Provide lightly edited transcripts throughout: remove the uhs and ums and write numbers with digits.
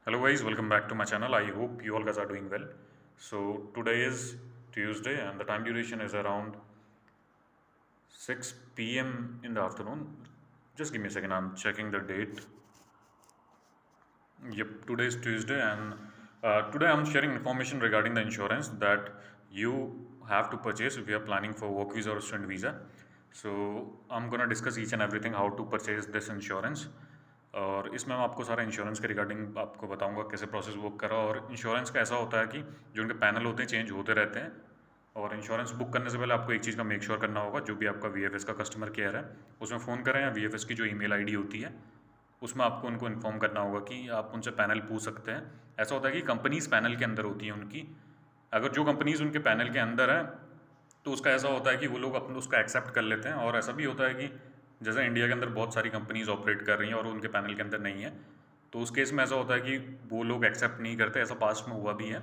Hello guys, welcome back to my channel. I hope you all guys are doing well. So today is Tuesday and the time duration is around 6 p.m. in the afternoon. Just give me a second, I'm checking the date. Yep, today is Tuesday and today I'm sharing information regarding the insurance that you have to purchase if you are planning for work visa or student visa. So I'm gonna discuss each and everything how to purchase this insurance. और इसमें मैं आपको सारा insurance के regarding आपको बताऊंगा कैसे process work करा। और इंश्योरेंस का ऐसा होता है कि जो उनके पैनल होते हैं चेंज होते रहते हैं। और इंश्योरेंस बुक करने से पहले आपको एक चीज़ का मेक श्योर करना होगा, जो भी आपका वीएफएस का कस्टमर केयर है उसमें फ़ोन करें या वीएफएस की जो ईमेल आईडी होती है उसमें आपको उनको इन्फॉर्म करना होगा कि आप उनसे पैनल पूछ सकते हैं। ऐसा होता है कि कंपनीज़ पैनल के अंदर होती हैं उनकी। अगर जो कंपनीज़ उनके पैनल के अंदर है तो उसका ऐसा होता है कि वो लोग अपने उसका एक्सेप्ट कर लेते हैं। और ऐसा भी होता है कि जैसे इंडिया के अंदर बहुत सारी कंपनीज ऑपरेट कर रही हैं और उनके पैनल के अंदर नहीं है, तो उस केस में ऐसा होता है कि वो लोग एक्सेप्ट नहीं करते। ऐसा पास्ट में हुआ भी है।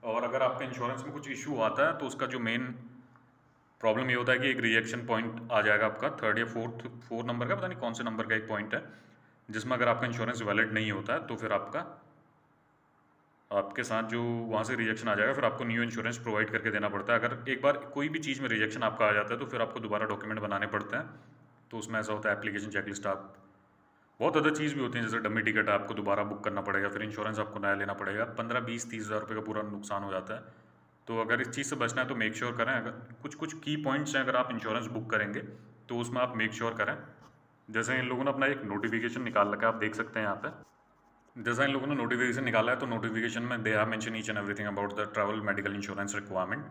और अगर आपके इंश्योरेंस में कुछ इशू आता है तो उसका जो मेन प्रॉब्लम ये होता है कि एक रिजेक्शन पॉइंट आ जाएगा आपका थर्ड या फोर्थ नंबर का, पता नहीं कौन से नंबर का एक पॉइंट है जिसमें अगर आपका इंश्योरेंस वैलिड नहीं होता है तो फिर आपके साथ जो वहाँ से रिजेक्शन आ जाएगा, फिर आपको न्यू इंश्योरेंस प्रोवाइड करके देना पड़ता है। अगर एक बार कोई भी चीज़ में रिजेक्शन आपका आ जाता है तो फिर आपको दोबारा डॉक्यूमेंट बनाने पड़ते हैं। तो उसमें ऐसा होता है एप्लीकेशन चेकलिस्ट, आप बहुत अदर चीज़ भी होती हैं जैसे डमी टिकट आपको दोबारा बुक करना पड़ेगा, फिर इंश्योरेंस आपको नया लेना पड़ेगा, 15 20 30 हज़ार रुपये का पूरा नुकसान हो जाता है। तो अगर इस चीज़ से बचना है तो मेक श्योर करें, अगर कुछ कुछ की पॉइंट्स हैं अगर आप इंश्योरेंस बुक करेंगे तो उसमें आप मेक श्योर करें। जैसे इन लोगों ने अपना एक नोटिफिकेशन निकाल रखा है, आप देख सकते हैं यहाँ पे। जैसा इन लोगों ने नोटिफिकेशन निकाला है तो नोटिफिकेशन में they have mention each and everything about the travel medical insurance requirement,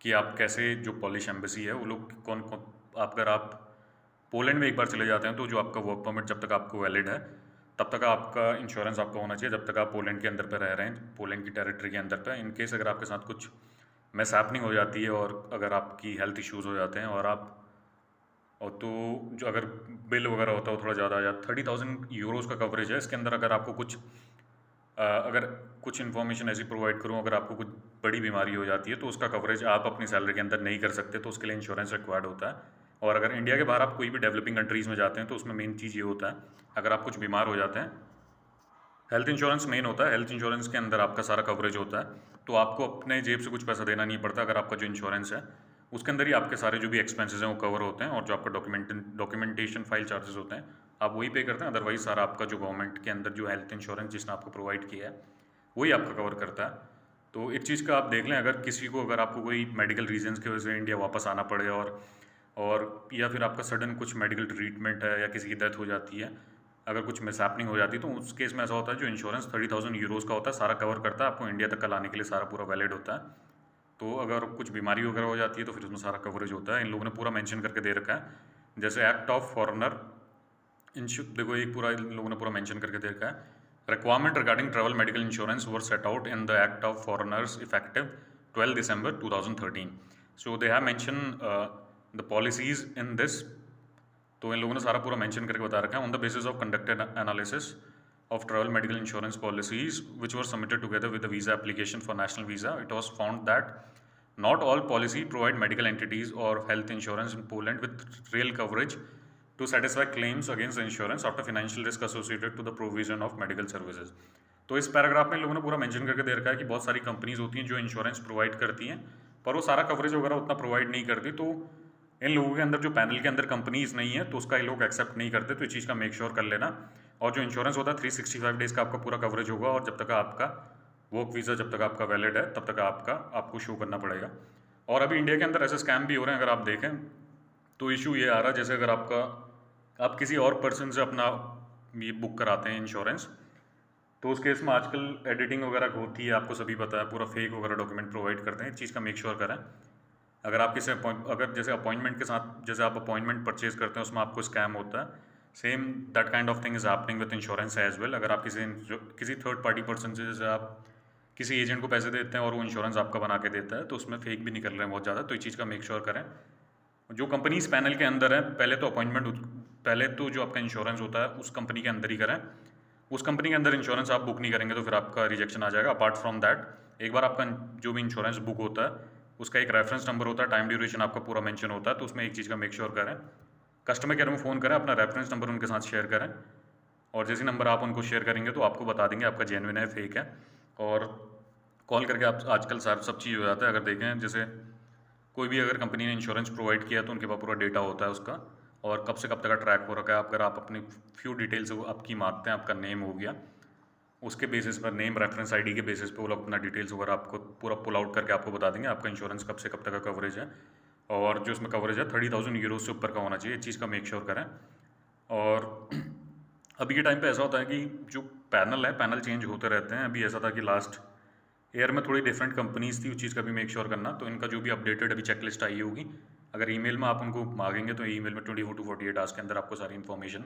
कि आप कैसे जो पॉलिश एम्बेसी है वो लोग कौन कौन, अगर आप पोलैंड में एक बार चले जाते हैं तो जो आपका वर्क परमिट जब तक आपको वैलिड है तब तक आपका इंश्योरेंस आपका होना चाहिए, जब तक आप पोलैंड के अंदर पे रह रहे हैं, पोलैंड की टेरिटरी के अंदर पे। इन केस अगर आपके साथ कुछ मिस हैपनिंग हो जाती है और अगर आपकी हेल्थ इश्यूज़ हो जाते हैं और आप और तो जो अगर बिल वगैरह होता है वो थोड़ा ज़्यादा आ जाता, 30,000 यूरोज़ का कवरेज है इसके अंदर। अगर आपको कुछ अगर कुछ इन्फॉर्मेशन ऐसी प्रोवाइड करूँ, अगर आपको कुछ बड़ी बीमारी हो जाती है तो उसका कवरेज आप अपनी सैलरी के अंदर नहीं कर सकते, तो उसके लिए इंश्योरेंस रिक्वायर्ड होता है। और अगर इंडिया के बाहर आप कोई भी डेवलपिंग कंट्रीज़ में जाते हैं तो उसमें मेन चीज़ ये होता है, अगर आप कुछ बीमार हो जाते हैं, हेल्थ इंश्योरेंस मेन होता है, हेल्थ इंश्योरेंस के अंदर आपका सारा कवरेज होता है, तो आपको अपने जेब से कुछ पैसा देना नहीं पड़ता। अगर आपका जो इंश्योरेंस है उसके अंदर ही आपके सारे जो भी एक्सपेंसेस हैं वो कवर होते हैं, और जो आपका डॉक्यूमेंटेशन फाइल चार्जेस होते हैं आप वही पे करते हैं। अदरवाइज सारा आपका जो गवर्नमेंट के अंदर जो हेल्थ इंश्योरेंस जिसने आपको प्रोवाइड किया है वही आपका कवर करता है। तो एक चीज़ का आप देख लें, अगर किसी को, अगर आपको कोई मेडिकल रीजंस की वजह से इंडिया वापस आना पड़े और या फिर आपका सडन कुछ मेडिकल ट्रीटमेंट है या किसी की डेथ हो जाती है, अगर कुछ मिसहैपनिंग हो जाती है तो उस केस में ऐसा होता है जो इंश्योरेंस 30,000 यूरोज़ का होता है सारा कवर करता है, आपको इंडिया तक का लाने के लिए सारा पूरा वैलिड होता है। तो अगर कुछ बीमारी वगैरह हो जाती है तो फिर उसमें सारा कवरेज होता है। इन लोगों ने पूरा मेंशन करके दे रखा है, जैसे एक्ट ऑफ फॉरेनर देखो एक पूरा इन लोगों ने पूरा मेंशन करके दे रखा है, requirement regarding travel medical insurance were set out in the act of foreigners effective 12 December 2013। So they have mention the policies in this. तो इन लोगों ने सारा पूरा मेंशन करके बता रखा है, on the basis of conducted analysis of travel medical insurance policies which were submitted together with the visa application for national visa, it was found that not all policy provide medical entities or health insurance in Poland with real coverage to satisfy claims against the insurance after financial risk associated to the provision of medical services। तो इस paragraph में इन लोगों ने पूरा mention करके दे रखा है कि बहुत सारी कंपनीज होती हैं जो इंश्योरेंस प्रोवाइड करती हैं पर वो सारा कवरेज वगैरह उतना प्रोवाइड नहीं करती। तो इन लोगों के अंदर जो पैनल के अंदर कंपनीज नहीं है तो उसका ये लोग एक्सेप्ट नहीं करते, तो इस चीज़ का मेक श्योर कर लेना। और जो इंश्योरेंस होता है 365 डेज़ का आपका पूरा कवरेज होगा, और जब तक आपका वर्क वीज़ा जब तक आपका वैलिड है तब तक आपको शो करना पड़ेगा। और अभी इंडिया के अंदर ऐसे स्कैम भी हो रहे हैं, अगर आप देखें तो इशू ये आ रहा है, जैसे अगर आप किसी और पर्सन से अपना ये बुक कराते हैं इंश्योरेंस, तो उस केस में आजकल एडिटिंग वगैरह होती है, आपको सभी पता है, पूरा फेक वगैरह डॉक्यूमेंट प्रोवाइड करते हैं। इस चीज़ का मेक श्योर करें। अगर आप किसी अगर जैसे अपॉइंटमेंट के साथ, जैसे आप अपॉइंटमेंट परचेज करते हैं उसमें आपको स्कैम होता है, same that kind of thing is happening with insurance as well. अगर आप किसी थर्ड पार्टी पर्सन से, जैसे आप किसी एजेंट को पैसे देते हैं और वो इंश्योरेंस आपका बना के देता है, तो उसमें फेक भी निकल रहे हैं बहुत ज़्यादा। तो इस चीज़ का मेक श्योर करें। जो कंपनीज पैनल के अंदर है, पहले तो जो आपका इंश्योरेंस होता है उस कंपनी के अंदर ही करें। उस कंपनी के अंदर इंश्योरेंस आप बुक नहीं करेंगे तो फिर आपका रिजेक्शन आ जाएगा। अपार्ट फ्रॉम दैट, एक बार आपका जो भी इंश्योरेंस बुक होता है उसका एक रेफरेंस नंबर होता है, टाइम ड्यूरेशन आपका पूरा मेंशन होता है, तो उसमें एक चीज़ का मेक श्योर करें, कस्टमर केयर में फ़ोन करें, अपना रेफरेंस नंबर उनके साथ शेयर करें। और जैसे नंबर आप उनको शेयर करेंगे तो आपको बता देंगे आपका जेन्युइन है फेक है। और कॉल करके आप आजकल सब चीज़ हो जाता है। अगर देखें जैसे कोई भी अगर कंपनी ने इंश्योरेंस प्रोवाइड किया तो उनके पास पूरा डेटा होता है उसका, और कब से कब तक का ट्रैक हो रखा है। अगर आप अपनी फ्यू डिटेल्स आपकी मांगते हैं, आपका नेम हो गया, उसके बेसिस पर नेम रेफरेंस आईडी के बेसिस पे वो लोग अपना डिटेल्स वगैरह आपको पूरा पुल आउट करके आपको बता देंगे आपका इंश्योरेंस कब से कब तक का कवरेज है। और जो उसमें कवरेज है 30,000 यूरो से ऊपर का होना चाहिए, इस चीज़ का मेक श्योर करें। और अभी के टाइम पे ऐसा होता है कि जो पैनल है, पैनल चेंज होते रहते हैं। अभी ऐसा था कि लास्ट ईयर में थोड़ी डिफरेंट कंपनीज थी, उस चीज़ का भी मेक श्योर करना। तो इनका जो भी अपडेटेड अभी चेकलिस्ट आई होगी, अगर ईमेल में आप उनको मांगेंगे तो ईमेल में 24 to 48 आवर्स के अंदर आपको सारी इन्फॉर्मेशन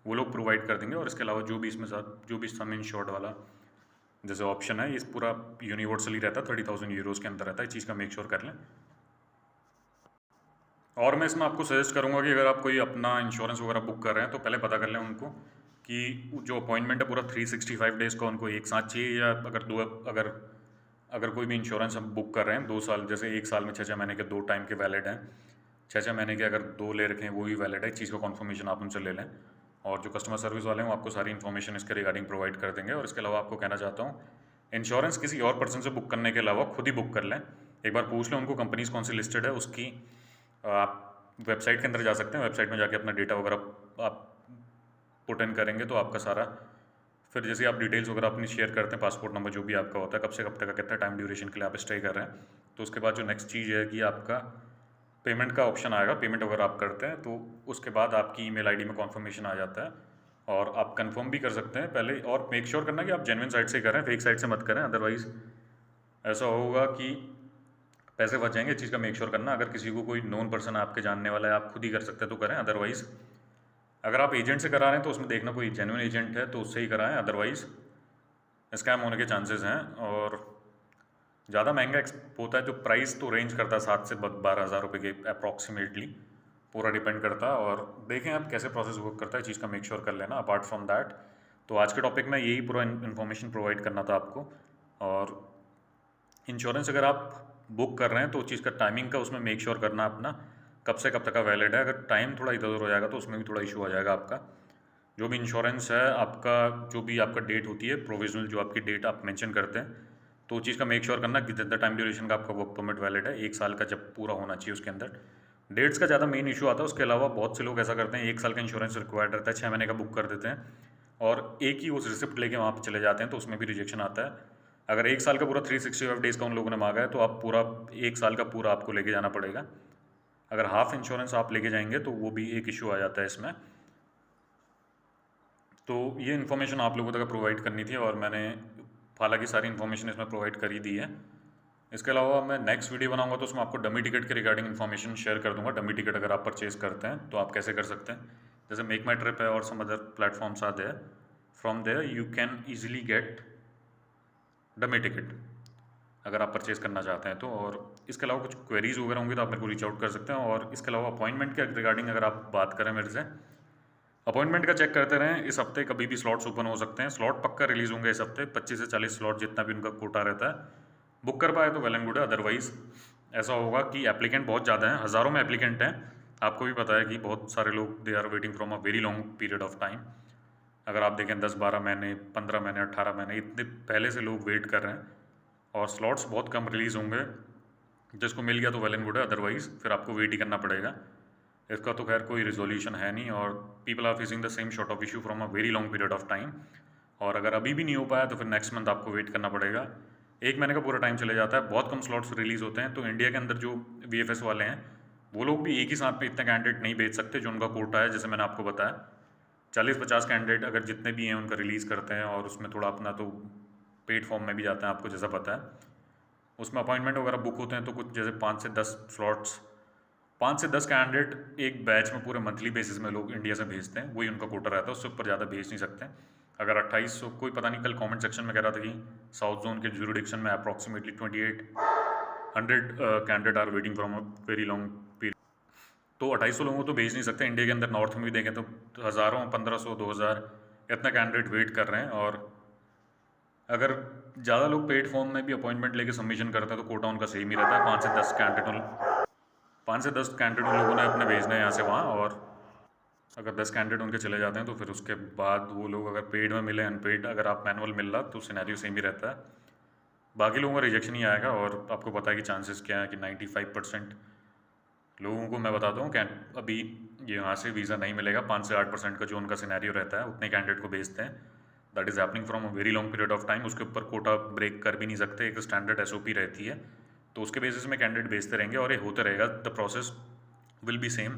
वो लोग प्रोवाइड कर देंगे। और इसके अलावा जो भी इसमें साथ जो भी सम इंश्योर्ड वाला जैसे ऑप्शन है, ये पूरा यूनिवर्सली रहता है, 30,000 यूरोज़ के अंदर रहता है। इस चीज़ का मेक श्योर कर लें। और मैं इसमें आपको सजेस्ट करूंगा कि अगर आप कोई अपना इंश्योरेंस वगैरह बुक कर रहे हैं तो पहले पता कर लें उनको कि जो अपॉइंटमेंट है पूरा 365 डेज़ का उनको एक साथ चाहिए, या अगर दो अगर अगर कोई भी इंश्योरेंस हम बुक कर रहे हैं 2 साल, जैसे एक साल में 6-6 महीने के 2 टाइम के वैलिड हैं, 6-6 महीने के अगर 2 ले रखे हैं वो भी वैलिड है। इस चीज़ का कन्फर्मेशन आप उनसे ले लें। और जो कस्टमर सर्विस वाले हैं वो आपको सारी इन्फॉर्मेशन इसके रिगार्डिंग प्रोवाइड कर देंगे। और इसके अलावा आपको कहना चाहता हूँ, इंश्योरेंस किसी और पर्सन से बुक करने के अलावा खुद ही बुक कर लें। एक बार पूछ लें उनको कंपनीज कौन सी लिस्टेड है उसकी। आप वेबसाइट के अंदर जा सकते हैं, वेबसाइट में जाके अपना डेटा वगैरह आप पुट इन करेंगे तो आपका सारा, फिर जैसे आप डिटेल्स वगैरह अपनी शेयर करते हैं, पासपोर्ट नंबर जो भी आपका होता है, कब से कब तक का, कितना टाइम ड्यूरेशन के लिए आप स्टे कर रहे हैं, तो उसके बाद जो नेक्स्ट चीज़ है कि आपका पेमेंट का ऑप्शन आएगा। पेमेंट अगर आप करते हैं तो उसके बाद आपकी ईमेल आईडी में कॉन्फर्मेशन आ जाता है और आप कंफर्म भी कर सकते हैं पहले। और मेक श्योर करना कि आप जेन्युइन साइट से करें, फेक साइट से मत करें, अदरवाइज़ ऐसा होगा कि पैसे बच जाएंगे। इस चीज़ का मेक श्योर करना। अगर किसी को कोई नोन पर्सन आपके जानने वाला है, आप खुद ही कर सकते हैं तो करें, अदरवाइज़ अगर आप एजेंट से करा रहे हैं तो उसमें देखना कोई जेन्युइन एजेंट है तो उससे ही कराएं, अदरवाइज़ स्कैम होने के चांसेस हैं। और ज़्यादा महंगा होता है, जो प्राइस तो रेंज करता है 7 से 12 हज़ार रुपये के अप्रॉक्सीमेटली, पूरा डिपेंड करता है। और देखें आप कैसे प्रोसेस वर्क करता है, चीज़ का मेक श्योर कर लेना। अपार्ट फ्रॉम दैट तो आज के टॉपिक में यही पूरा इन्फॉर्मेशन प्रोवाइड करना था आपको। और इंश्योरेंस अगर आप बुक कर रहे हैं तो उस चीज़ का टाइमिंग का उसमें मेक श्योर करना अपना, कब से कब तक का वैलिड है। अगर टाइम थोड़ा इधर उधर हो जाएगा तो उसमें भी थोड़ा इशू आ जाएगा आपका। जो भी इंश्योरेंस है आपका, जो भी आपका डेट होती है प्रोविजनल, जो आपकी डेट आप मेंशन करते हैं, तो उस चीज़ का मेक श्योर करना कि जितना टाइम ड्यूरेशन का आपका वर्क परमिट वैलिड है, 1 साल का जब पूरा होना चाहिए उसके अंदर। डेट्स का ज़्यादा मेन इशू आता है। उसके अलावा बहुत से लोग ऐसा करते हैं, 1 साल का इंश्योरेंस रिक्वायर्ड रहता है, 6 महीने का बुक कर देते हैं और एक ही उस रिसिप्ट लेके वहाँ पर चले जाते हैं, तो उसमें भी रिजेक्शन आता है। अगर 1 साल का पूरा 365 डेज़ का उन लोगों ने मांगा है तो आप पूरा 1 साल का पूरा आपको लेके जाना पड़ेगा। अगर हाफ इंश्योरेंस आप लेके जाएंगे तो वो भी एक इशू आ जाता है इसमें। तो ये इन्फॉर्मेशन आप लोगों तक प्रोवाइड करनी थी और मैंने हालांकि सारी इन्फॉर्मेशन इसमें प्रोवाइड कर ही दी है। इसके अलावा मैं नेक्स्ट वीडियो बनाऊंगा तो उसमें आपको डमी टिकट के रिगार्डिंग इन्फॉर्मेशन शेयर कर दूंगा। डमी टिकट अगर आप परचेज करते हैं तो आप कैसे कर सकते हैं, जैसे मेक माई ट्रिप है और some other platforms are there, from there you can easily get dummy ticket अगर आप परचेज़ करना चाहते हैं तो। और इसके अलावा कुछ क्वेरीज़ वगैरह होंगी तो आप मेरे को रीच आउट कर सकते हैं। और इसके अलावा अपॉइंटमेंट के रिगार्डिंग अगर आप बात करें मेरे से, अपॉइंटमेंट का चेक करते रहें। इस हफ्ते कभी भी स्लॉट्स ओपन हो सकते हैं, स्लॉट पक्का रिलीज़ होंगे इस हफ्ते, 25 से 40 स्लॉट जितना भी उनका कोटा रहता है। बुक कर पाए तो वेल एंड गुड है, अदरवाइज़ ऐसा होगा कि एप्लीकेंट बहुत ज़्यादा हैं, हज़ारों में एप्लीकेंट हैं। आपको भी पता है कि बहुत सारे लोग they are waiting from a very long period of time. अगर आप देखें 10-12 महीने, 15 महीने, 18 महीने, इतने पहले से लोग वेट कर रहे हैं और स्लॉट्स बहुत कम रिलीज़ होंगे। जिसको मिल गया तो वेल एंड गुड है, अदरवाइज़ फिर आपको वेट ही करना पड़ेगा। इसका तो खैर कोई रिजोल्यूशन है नहीं और people are facing the same short of issue from a very long period of time. और अगर अभी भी नहीं हो पाया तो फिर नेक्स्ट मंथ आपको वेट करना पड़ेगा। 1 महीने का पूरा टाइम चले जाता है, बहुत कम स्लॉट्स रिलीज़ होते हैं। तो इंडिया के अंदर जो VFS वाले हैं वो लोग भी एक ही साथ में इतने कैंडिडेट नहीं भेज सकते जो उनका कोटा है। जैसे मैंने आपको बताया 40-50 कैंडिडेट अगर जितने भी हैं उनका रिलीज़ करते हैं और उसमें थोड़ा अपना तो पेड फॉर्म में भी जाते हैं, आपको जैसा पता है। उसमें अपॉइंटमेंट वगैरह बुक होते हैं तो कुछ जैसे 5 से 10 स्लॉट्स, 5 से 10 कैंडिडेट एक बैच में पूरे मंथली बेसिस में लोग इंडिया से भेजते हैं, वही उनका कोटा रहता है, उससे ऊपर ज़्यादा भेज नहीं सकते। अगर 2800, कोई पता नहीं कल कमेंट सेक्शन में कह रहा था कि साउथ जोन के ज्यूरिडिक्शन में approximately 2800 candidate are waiting from a very long period, तो 2800 लोगों को तो भेज नहीं सकते। इंडिया के अंदर नॉर्थ में भी देखें तो हज़ारों, 1500, 2000 इतना कैंडिडेट वेट कर रहे हैं। और अगर ज़्यादा लोग पेड फॉर्म में भी अपॉइंटमेंट लेके सबमिशन करते हैं तो कोटा उनका सेम ही रहता है, 5 से 10 कैंडिडेट उन लोगों ने अपने भेजना है यहाँ से वहाँ। और अगर 10 कैंडिडेट उनके चले जाते हैं तो फिर उसके बाद वो लोग अगर पेड में मिले अनपेड, अगर आप मैनुअल मिल रहा तो सिनेरियो सेम ही रहता है, बाकी लोगों का रिजेक्शन ही आएगा। और आपको पता है कि चांसेस क्या है कि 95% लोगों को मैं बताता हूँ, अभी ये यहाँ से वीज़ा नहीं मिलेगा। 5 से 8% का जो उनका सिनेरियो रहता है उतने कैंडिडेट को भेजते हैं। That is happening from a very long period of time. उसके ऊपर कोटा ब्रेक कर भी नहीं सकते, एक स्टैंडर्ड एसओपी रहती है, तो उसके बेसिस में कैंडिडेट भेजते रहेंगे और ये होता रहेगा। The process will be same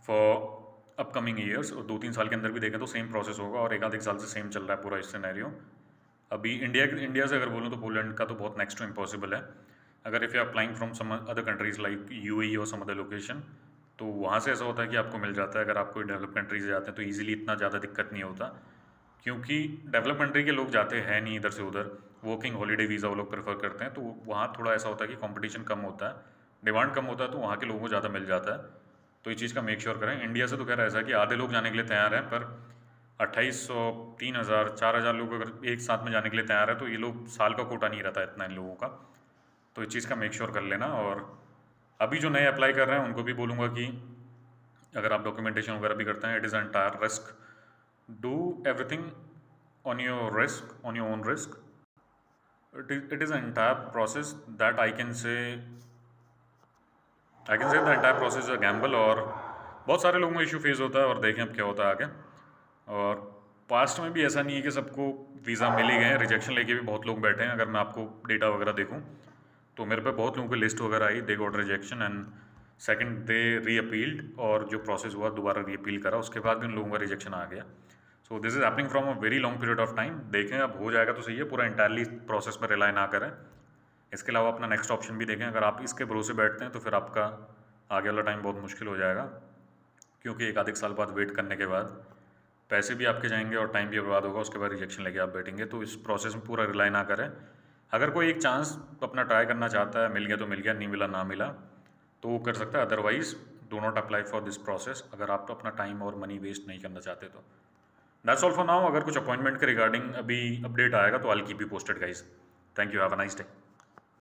for upcoming years. और 2-3 साल के अंदर भी देखें तो सेम प्रोसेस होगा, और एक आध एक साल से सेम चल रहा है पूरा इस सिनेरियो। अभी इंडिया से अगर बोलूँ तो पोलैंड का तो बहुत नेक्स्ट टू इम्पॉसिबल है। अगर if you applying from some other countries like UAE और सम अदर लोकेशन, तो वहाँ से ऐसा होता है कि आपको मिल जाता है। अगर आप कोई डेवलप कंट्री से जाते हैं तो ईजिली इतना ज़्यादा दिक्कत नहीं होता, क्योंकि डेवलप कंट्री के लोग जाते हैं नहीं इधर से उधर, वर्किंग हॉलीडे वीज़ा वो लोग प्रेफर करते हैं। तो वहाँ थोड़ा ऐसा होता है कि कंपटीशन कम होता है, डिमांड कम होता है, तो वहाँ के लोगों को ज़्यादा मिल जाता है। तो इस चीज़ का मेक श्योर करें। इंडिया से तो खैर ऐसा है कि आधे लोग जाने के लिए तैयार हैं, पर 2800, 3000, 4000 लोग अगर एक साथ में जाने के लिए तैयार है तो ये लोग साल का कोटा नहीं रहता इतना इन लोगों का। तो इस चीज़ का मेक श्योर कर लेना। और अभी जो नए अप्लाई कर रहे हैं उनको भी बोलूँगा कि अगर आप डॉक्यूमेंटेशन वगैरह भी करते हैं, it is entire risk, do everything on your risk, on your own risk. It is entire process that I can say the entire process a gamble. और बहुत सारे लोगों को इशू फेस होता है, और देखें अब क्या होता है आगे। और पास्ट में भी ऐसा नहीं है कि सबको वीज़ा मिल ही गए हैं, रिजेक्शन लेके भी बहुत लोग बैठे हैं। अगर मैं आपको डेटा वगैरह देखूं तो मेरे पे बहुत लोगों की लिस्ट वगैरह आई, they got rejection and second they reappealed, और जो प्रोसेस हुआ दोबारा री अपील करा, उसके बाद भी उन लोगों का रिजेक्शन आ गया। So this is happening from a very long period of time. देखें अब हो जाएगा तो सही है, पूरा इंटायरली प्रोसेस पर रिलाई ना करें। इसके अलावा अपना नेक्स्ट ऑप्शन भी देखें। अगर आप इसके भरोसे बैठते हैं तो फिर आपका आगे वाला टाइम बहुत मुश्किल हो जाएगा, क्योंकि एक आध एक साल बाद वेट करने के बाद पैसे भी आपके जाएंगे और टाइम भी बर्बाद होगा। उसके बाद रिजेक्शन लेके आप बैठेंगे, तो इस प्रोसेस में पूरा रिलाई ना करें। अगर कोई एक चांस अपना ट्राई करना चाहता है, मिल गया तो मिल गया, नहीं मिला ना मिला तो वो कर सकता है। Otherwise do not apply for this process, अगर आप अपना टाइम और मनी वेस्ट नहीं करना चाहते तो। That's all for now. अगर कुछ अपॉइंटमेंट के रिगार्डिंग अभी अपडेट आएगा तो I will keep you posted guys. Thank you, have a nice day.